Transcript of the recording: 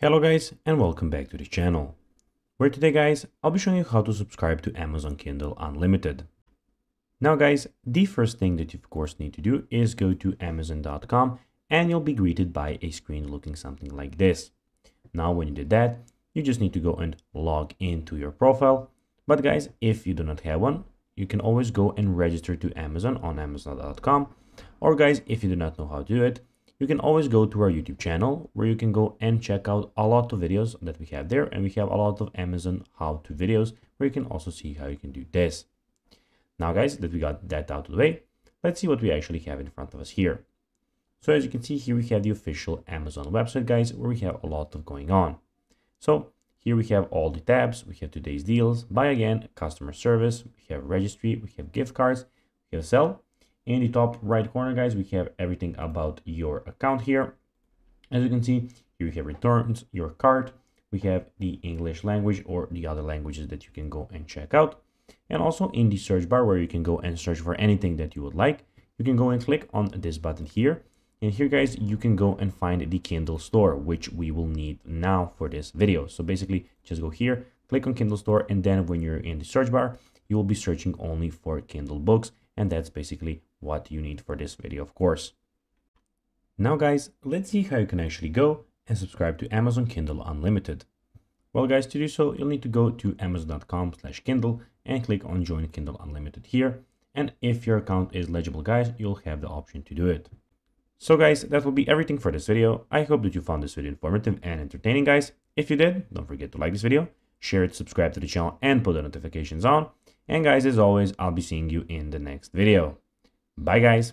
Hello guys and welcome back to the channel, where today guys I'll be showing you how to subscribe to Amazon Kindle Unlimited. Now guys, the first thing that you of course need to do is go to amazon.com and you'll be greeted by a screen looking something like this. Now when you did that, you just need to go and log into your profile. But guys, if you do not have one, you can always go and register to Amazon on amazon.com, or guys, if you do not know how to do it, you can always go to our YouTube channel where you can go and check out a lot of videos that we have there, and we have a lot of Amazon how-to videos where you can also see how you can do this. Now guys, that we got that out of the way, let's see what we actually have in front of us here. So as you can see here, we have the official Amazon website guys, where we have a lot of going on. So here we have all the tabs, we have today's deals, buy again, customer service, we have registry, we have gift cards, we have sell. In the top right corner guys, we have everything about your account here. As you can see, here we have returns, your cart, we have the English language or the other languages that you can go and check out. And also in the search bar where you can go and search for anything that you would like, you can go and click on this button here. And here guys, you can go and find the Kindle store, which we will need now for this video. So basically just go here, click on Kindle store, and then when you're in the search bar, you will be searching only for Kindle books. And that's basically what you need for this video, of course. Now guys, let's see how you can actually go and subscribe to Amazon Kindle Unlimited. Well guys, to do so, you'll need to go to amazon.com/Kindle and click on Join Kindle Unlimited here. And if your account is legible guys, you'll have the option to do it. So guys, that will be everything for this video. I hope that you found this video informative and entertaining guys. If you did, don't forget to like this video, share it, subscribe to the channel, and put the notifications on. And guys, as always, I'll be seeing you in the next video. Bye guys.